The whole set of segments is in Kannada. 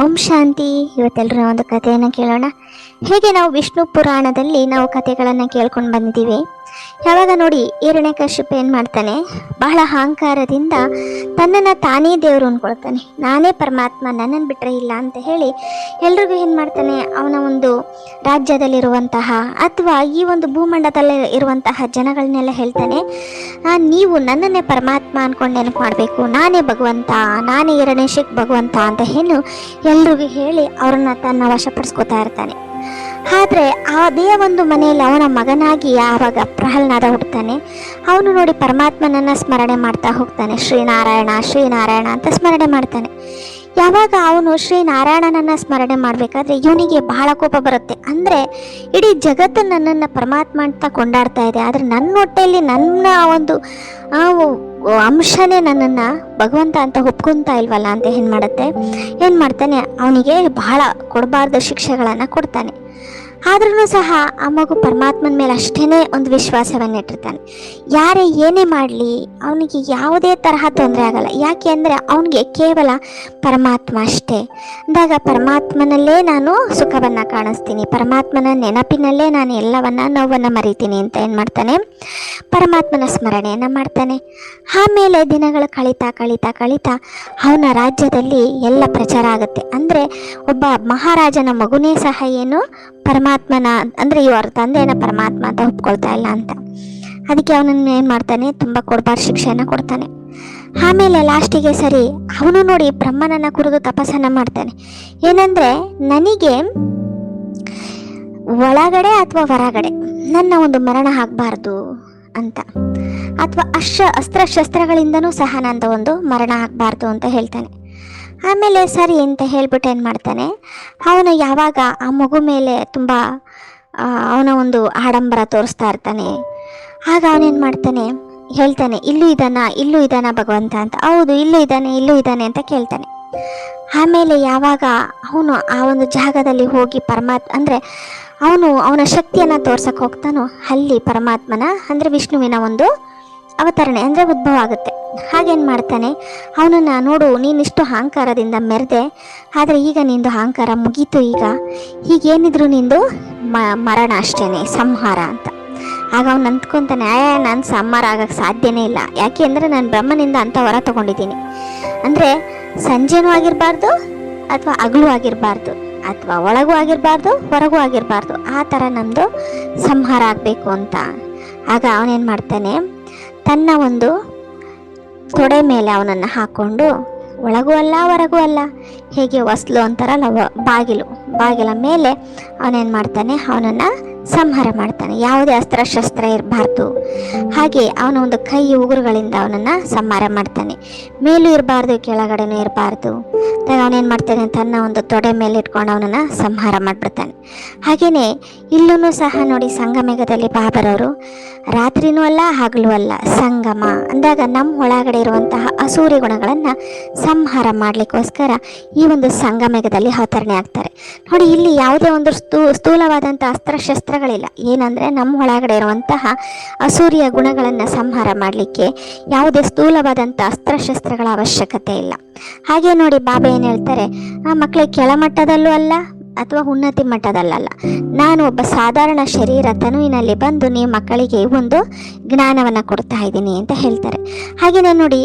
ಓಂ ಶಾಂತಿ. ಇವತ್ತೆಲ್ಲರೂ ಒಂದು ಕಥೆಯನ್ನು ಕೇಳೋಣ. ಹೇಗೆ ನಾವು ವಿಷ್ಣು ಪುರಾಣದಲ್ಲಿ ನಾವು ಕಥೆಗಳನ್ನು ಕೇಳ್ಕೊಂಡು ಬಂದಿದ್ದೀವಿ. ಯಾವಾಗ ನೋಡಿ ಹಿರಣ್ಯಕಶಿಪು ಏನು ಮಾಡ್ತಾನೆ, ಬಹಳ ಅಹಂಕಾರದಿಂದ ತನ್ನನ್ನು ತಾನೇ ದೇವರು ಅಂದ್ಕೊಳ್ತಾನೆ. ನಾನೇ ಪರಮಾತ್ಮ, ನನ್ನನ್ನು ಬಿಟ್ಟರೆ ಇಲ್ಲ ಅಂತ ಹೇಳಿ ಎಲ್ರಿಗೂ ಏನು ಮಾಡ್ತಾನೆ, ಅವನ ಒಂದು ರಾಜ್ಯದಲ್ಲಿರುವಂತಹ ಅಥವಾ ಈ ಒಂದು ಭೂಮಂಡಲದಲ್ಲಿ ಇರುವಂತಹ ಜನಗಳನ್ನೆಲ್ಲ ಹೇಳ್ತಾನೆ, ನೀವು ನನ್ನನ್ನೇ ಪರಮಾತ್ಮ ಅಂದ್ಕೊಂಡು ನೆನಪು ಮಾಡಬೇಕು, ನಾನೇ ಭಗವಂತ, ನಾನೇ ಹಿರಣ್ಯಕಶಿಪು ಭಗವಂತ ಅಂತ ಹೇಳಿ ಎಲ್ರಿಗೂ ಹೇಳಿ ಅವ್ರನ್ನ ತನ್ನ ವಶಪಡಿಸ್ಕೋತಾ ಇರ್ತಾನೆ. ಆದರೆ ಅದೇ ಒಂದು ಮನೆಯಲ್ಲಿ ಅವನ ಮಗನಾಗಿ ಆವಾಗ ಪ್ರಹ್ಲಾದ ಹುಡ್ತಾನೆ. ಅವನು ನೋಡಿ ಪರಮಾತ್ಮನನ್ನು ಸ್ಮರಣೆ ಮಾಡ್ತಾ ಹೋಗ್ತಾನೆ. ಶ್ರೀನಾರಾಯಣ ಶ್ರೀನಾರಾಯಣ ಅಂತ ಸ್ಮರಣೆ ಮಾಡ್ತಾನೆ. ಯಾವಾಗ ಅವನು ಶ್ರೀನಾರಾಯಣನನ್ನು ಸ್ಮರಣೆ ಮಾಡಬೇಕಾದ್ರೆ ಇವನಿಗೆ ಬಹಳ ಕೋಪ ಬರುತ್ತೆ. ಅಂದರೆ ಇಡೀ ಜಗತ್ತು ನನ್ನನ್ನು ಪರಮಾತ್ಮ ಅಂತ ಕೊಂಡಾಡ್ತಾ ಇದೆ, ಆದರೆ ನನ್ನ ಹೊಟ್ಟೆಯಲ್ಲಿ ನನ್ನ ಒಂದು ಅಂಶನೇ ನನ್ನನ್ನು ಭಗವಂತ ಅಂತ ಒಪ್ಕೊತಾ ಇಲ್ವಲ್ಲ ಅಂತ ಏನು ಮಾಡ್ತಾನೆ, ಅವನಿಗೆ ಬಹಳ ಕೊಡಬಾರ್ದು ಶಿಕ್ಷೆಗಳನ್ನು ಕೊಡ್ತಾನೆ. ಆದ್ರೂ ಸಹ ಆ ಮಗು ಪರಮಾತ್ಮನ ಮೇಲೆ ಅಷ್ಟೇ ಒಂದು ವಿಶ್ವಾಸವನ್ನಿಟ್ಟಿರ್ತಾನೆ. ಯಾರೇ ಏನೇ ಮಾಡಲಿ ಅವನಿಗೆ ಯಾವುದೇ ತರಹ ತೊಂದರೆ ಆಗಲ್ಲ. ಯಾಕೆ ಅಂದರೆ ಅವನಿಗೆ ಕೇವಲ ಪರಮಾತ್ಮ ಅಷ್ಟೇ. ಅಂದಾಗ ಪರಮಾತ್ಮನಲ್ಲೇ ನಾನು ಸುಖವನ್ನು ಕಾಣಿಸ್ತೀನಿ, ಪರಮಾತ್ಮನ ನೆನಪಿನಲ್ಲೇ ನಾನು ಎಲ್ಲವನ್ನ ನೋವನ್ನು ಮರಿತೀನಿ ಅಂತ ಏನು ಮಾಡ್ತಾನೆ, ಪರಮಾತ್ಮನ ಸ್ಮರಣೆಯನ್ನು ಮಾಡ್ತಾನೆ. ಆಮೇಲೆ ದಿನಗಳು ಕಳೀತಾ ಕಳೀತಾ ಕಳೀತಾ ಅವನ ರಾಜ್ಯದಲ್ಲಿ ಎಲ್ಲ ಪ್ರಚಾರ ಆಗುತ್ತೆ. ಅಂದರೆ ಒಬ್ಬ ಮಹಾರಾಜನ ಮಗುನೇ ಸಹ ಏನು ಪರಮಾತ್ಮನ ಅಂದರೆ ಇವರ ತಂದೆನ ಪರಮಾತ್ಮ ಅಂತ ಒಪ್ಕೊಳ್ತಾ ಇಲ್ಲ ಅಂತ. ಅದಕ್ಕೆ ಅವನನ್ನು ಏನು ಮಾಡ್ತಾನೆ, ತುಂಬ ಕೊಡಬಾರ್ದು ಶಿಕ್ಷೆಯನ್ನು ಕೊಡ್ತಾನೆ. ಆಮೇಲೆ ಲಾಸ್ಟಿಗೆ ಸರಿ ಅವನು ನೋಡಿ ಬ್ರಹ್ಮನನ್ನು ಕುರಿತು ತಪಸ್ಸನ್ನು ಮಾಡ್ತಾನೆ. ಏನಂದರೆ ನನಗೆ ಒಳಗಡೆ ಅಥವಾ ಹೊರಗಡೆ ನನ್ನ ಒಂದು ಮರಣ ಆಗಬಾರ್ದು ಅಂತ, ಅಥವಾ ಅಸ್ತ್ರಶಸ್ತ್ರಗಳಿಂದನೂ ಸಹ ನನ್ನ ಒಂದು ಮರಣ ಆಗಬಾರ್ದು ಅಂತ ಹೇಳ್ತಾನೆ. ಆಮೇಲೆ ಸರಿ ಅಂತ ಹೇಳ್ಬಿಟ್ಟು ಏನು ಮಾಡ್ತಾನೆ, ಅವನು ಯಾವಾಗ ಆ ಮಗು ಮೇಲೆ ತುಂಬ ಅವನ ಒಂದು ಆಡಂಬರ ತೋರಿಸ್ತಾ ಇರ್ತಾನೆ. ಆಗ ಅವನೇನು ಮಾಡ್ತಾನೆ, ಹೇಳ್ತಾನೆ ಇಲ್ಲೂ ಇದ್ದಾನ ಭಗವಂತ ಅಂತ. ಹೌದು, ಇಲ್ಲೂ ಇದ್ದಾನೆ ಅಂತ ಕೇಳ್ತಾನೆ. ಆಮೇಲೆ ಯಾವಾಗ ಅವನು ಆ ಒಂದು ಜಾಗದಲ್ಲಿ ಹೋಗಿ ಅಂದರೆ ಅವನ ಶಕ್ತಿಯನ್ನು ತೋರ್ಸಕ್ಕೆ ಹೋಗ್ತಾನೋ, ಅಲ್ಲಿ ಪರಮಾತ್ಮನ ಅಂದರೆ ವಿಷ್ಣುವಿನ ಒಂದು ಅವತರಣೆ ಅಂದರೆ ಉದ್ಭವ ಆಗುತ್ತೆ. ಹಾಗೇನು ಮಾಡ್ತಾನೆ, ಅವನನ್ನು ನೋಡು, ನೀನಿಷ್ಟು ಅಹಂಕಾರದಿಂದ ಮೆರೆದೆ, ಆದರೆ ಈಗ ನಿಂದು ಅಹಂಕಾರ ಮುಗೀತು, ಈಗೇನಿದ್ರು ನಿಂದು ಮರಣ ಅಷ್ಟೇ, ಸಂಹಾರ ಅಂತ. ಆಗ ಅವನು ಅಂದ್ಕೊತಾನೆ, ನಾನು ಸಂಹಾರ ಆಗೋಕ್ಕೆ ಸಾಧ್ಯನೇ ಇಲ್ಲ. ಯಾಕೆ ಅಂದರೆ ನಾನು ಬ್ರಹ್ಮನಿಂದ ಅಂತ ಹೊರ ತೊಗೊಂಡಿದ್ದೀನಿ. ಅಂದರೆ ಸಂಜೆನೂ ಆಗಿರಬಾರ್ದು ಅಥವಾ ಹಗಲು ಆಗಿರಬಾರ್ದು, ಅಥವಾ ಒಳಗೂ ಆಗಿರಬಾರ್ದು ಹೊರಗೂ ಆಗಿರಬಾರ್ದು, ಆ ಥರ ನಮ್ಮದು ಸಂಹಾರ ಆಗಬೇಕು ಅಂತ. ಆಗ ಅವನೇನು ಮಾಡ್ತಾನೆ, ತನ್ನ ಒಂದು ತೊಡೆ ಮೇಲೆ ಅವನನ್ನು ಹಾಕ್ಕೊಂಡು ಒಳಗೂ ಅಲ್ಲ ಹೊರಗೂ ಅಲ್ಲ, ಹೇಗೆ ಹೊಸ್ಲು ಅಂತಾರಲ್ಲ ಬಾಗಿಲ ಮೇಲೆ ಅವನೇನು ಮಾಡ್ತಾನೆ, ಅವನನ್ನು ಸಂಹಾರ ಮಾಡ್ತಾನೆ. ಯಾವುದೇ ಅಸ್ತ್ರಶಸ್ತ್ರ ಇರಬಾರ್ದು. ಹಾಗೆ ಅವನ ಒಂದು ಕೈ ಉಗುರುಗಳಿಂದ ಅವನನ್ನು ಸಂಹಾರ ಮಾಡ್ತಾನೆ. ಮೇಲೂ ಇರಬಾರ್ದು ಕೆಳಗಡೆನೂ ಇರಬಾರ್ದು. ಅವನೇನು ಮಾಡ್ತಾನೆ, ತನ್ನ ಒಂದು ತೊಡೆ ಮೇಲೆ ಇಟ್ಕೊಂಡು ಅವನನ್ನು ಸಂಹಾರ ಮಾಡಿಬಿಡ್ತಾನೆ. ಹಾಗೆಯೇ ಇಲ್ಲೂ ಸಹ ನೋಡಿ ಸಂಗಮೇಘದಲ್ಲಿ ಬಾಬರವರು ರಾತ್ರಿನೂ ಅಲ್ಲ ಹಗಲು ಅಲ್ಲ ಸಂಗಮ ಅಂದಾಗ ನಮ್ಮ ಒಳಗಡೆ ಇರುವಂತಹ ಅಸೂರಿ ಗುಣಗಳನ್ನು ಸಂಹಾರ ಮಾಡಲಿಕ್ಕೋಸ್ಕರ ಈ ಒಂದು ಸಂಗಮೇಘದಲ್ಲಿ ಅವತರಣೆ ಆಗ್ತಾರೆ. ನೋಡಿ, ಇಲ್ಲಿ ಯಾವುದೇ ಒಂದು ಸ್ಥೂಲವಾದಂಥ ಅಸ್ತ್ರಶಸ್ತ್ರಗಳಿಲ್ಲ. ಏನಂದರೆ ನಮ್ಮ ಒಳಗಡೆ ಇರುವಂತಹ ಅಸೂರಿಯ ಗುಣಗಳನ್ನು ಸಂಹಾರ ಮಾಡಲಿಕ್ಕೆ ಯಾವುದೇ ಸ್ಥೂಲವಾದಂಥ ಅಸ್ತ್ರಶಸ್ತ್ರಗಳ ಅವಶ್ಯಕತೆ ಇಲ್ಲ. ಹಾಗೆ ನೋಡಿ ಬಾಬಾ ಏನು ಹೇಳ್ತಾರೆ, ಆ ಮಕ್ಕಳಿಗೆ ಕೆಳಮಟ್ಟದಲ್ಲೂ ಅಲ್ಲ ಅಥವಾ ಉನ್ನತಿ ಮಟ್ಟದಲ್ಲಲ್ಲ, ನಾನು ಒಬ್ಬ ಸಾಧಾರಣ ಶರೀರ ತನುವಿನಲ್ಲಿ ಬಂದು ನೀವು ಮಕ್ಕಳಿಗೆ ಒಂದು ಜ್ಞಾನವನ್ನು ಕೊಡ್ತಾ ಇದ್ದೀನಿ ಅಂತ ಹೇಳ್ತಾರೆ. ಹಾಗೆಯೇ ನೋಡಿ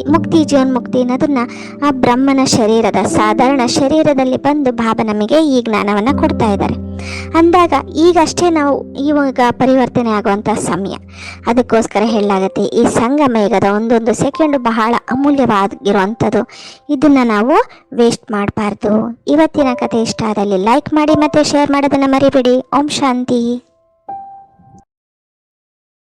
ಜೀವನ್ಮುಕ್ತಿ ಅನ್ನೋದನ್ನ ಆ ಬ್ರಹ್ಮನ ಶರೀರದ ಸಾಧಾರಣ ಶರೀರದಲ್ಲಿ ಬಂದು ಬಾಬಾ ನಮಗೆ ಈ ಜ್ಞಾನವನ್ನು ಕೊಡ್ತಾ ಇದ್ದಾರೆ. ಅಂದಾಗ ಈಗಷ್ಟೇ ನಾವು ಇವಾಗ ಪರಿವರ್ತನೆ ಆಗುವಂಥ ಸಮಯ. ಅದಕ್ಕೋಸ್ಕರ ಹೇಳಲಾಗುತ್ತೆ, ಈ ಸಂಗಮೇಘದ ಒಂದೊಂದು ಸೆಕೆಂಡು ಬಹಳ ಅಮೂಲ್ಯವಾಗಿರುವಂಥದ್ದು. ಇದನ್ನು ನಾವು ವೇಸ್ಟ್ ಮಾಡಬಾರ್ದು. ಇವತ್ತಿನ ಕಥೆ ಇಷ್ಟ ಆದಲ್ಲಿ ಲೈಕ್ ಮಾಡಿ ಮತ್ತು ಶೇರ್ ಮಾಡೋದನ್ನು ಮರಿಬೇಡಿ. ಓಂ ಶಾಂತಿ.